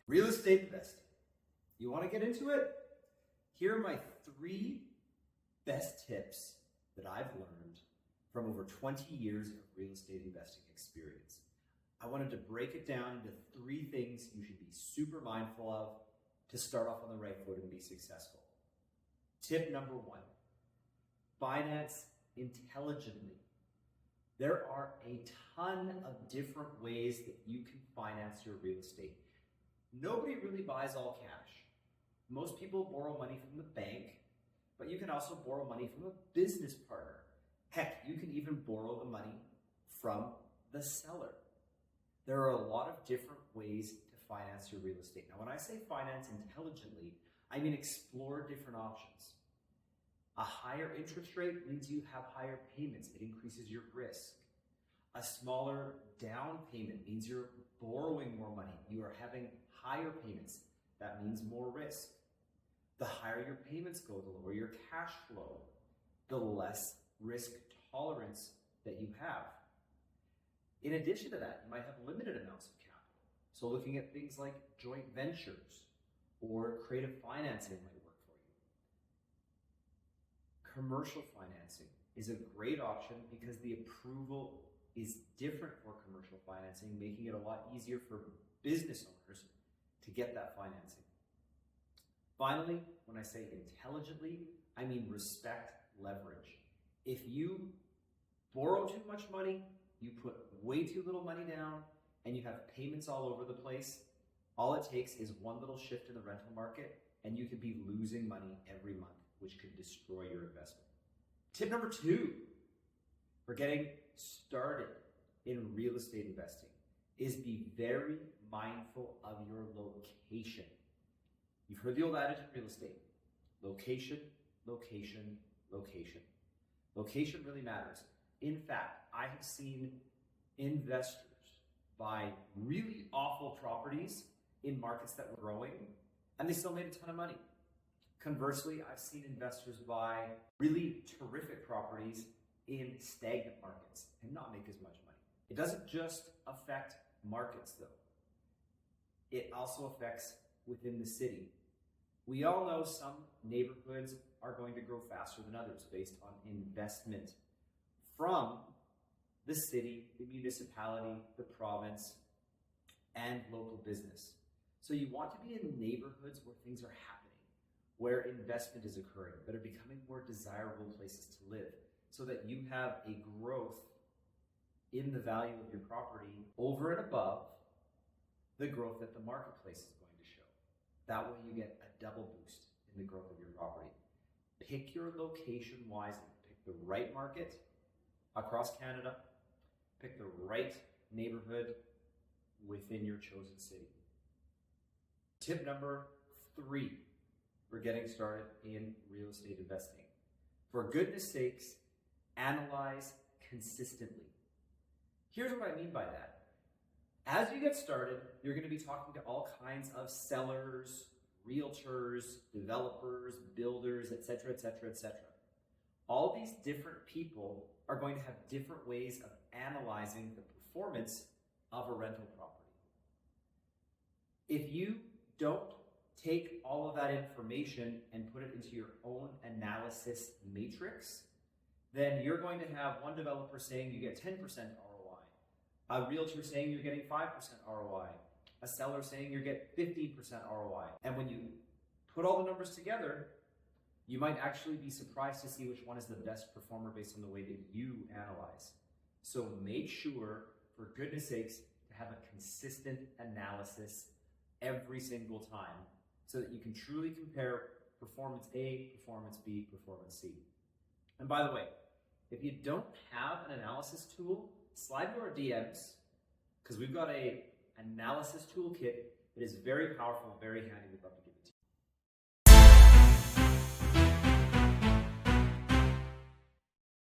Real estate investing. You want to get into it? Here are my 3 best tips that I've learned from over 20 years of real estate investing experience. I wanted to break it down into 3 things you should be super mindful of to start off on the right foot and be successful. Tip number 1, finance intelligently. There are a ton of different ways that you can finance your real estate. Nobody really buys all cash. Most people borrow money from the bank, but you can also borrow money from a business partner. Heck, you can even borrow the money from the seller. There are a lot of different ways to finance your real estate. Now, when I say finance intelligently, I mean explore different options. A higher interest rate means you have higher payments. It increases your risk. A smaller down payment means you're borrowing more money. You are having higher payments. That means more risk. The higher your payments go, the lower your cash flow, the less risk tolerance that you have. In addition to that, you might have limited amounts of capital. So looking at things like joint ventures or creative financing might work for you. Commercial financing is a great option because the approval is different for commercial financing, making it a lot easier for business owners to get that financing. Finally, when I say intelligently, I mean respect leverage. If you borrow too much money, you put way too little money down, and you have payments all over the place, all it takes is one little shift in the rental market, and you could be losing money every month, which could destroy your investment. Tip number 2 for getting started in real estate investing is be very mindful of your location. You've heard the old adage in real estate: location, location, location. Location really matters. In fact, I have seen investors buy really awful properties in markets that were growing, and they still made a ton of money. Conversely, I've seen investors buy really terrific properties in stagnant markets and not make as much money. It doesn't just affect markets, though. It also affects within the city. We all know some neighborhoods are going to grow faster than others based on investment from the city, the municipality, the province, and local business. So you want to be in neighborhoods where things are happening, where investment is occurring, that are becoming more desirable places to live, so that you have a growth in the value of your property over and above the growth that the marketplace is going to show. That way you get a double boost in the growth of your property. Pick your location wisely. Pick the right market across Canada. Pick the right neighborhood within your chosen city. Tip number 3 for getting started in real estate investing. For goodness sakes, analyze consistently. Here's what I mean by that. As you get started, you're going to be talking to all kinds of sellers, realtors, developers, builders, etc., etc., etc. All these different people are going to have different ways of analyzing the performance of a rental property. If you don't take all of that information and put it into your own analysis matrix, then you're going to have one developer saying you get 10% ROI, a realtor saying you're getting 5% ROI, a seller saying you get 15% ROI. And when you put all the numbers together, you might actually be surprised to see which one is the best performer based on the way that you analyze. So make sure, for goodness sakes, to have a consistent analysis every single time so that you can truly compare performance A, performance B, performance C. And by the way, if you don't have an analysis tool, slide to our DMs, because we've got an analysis toolkit that is very powerful, very handy. We'd love to give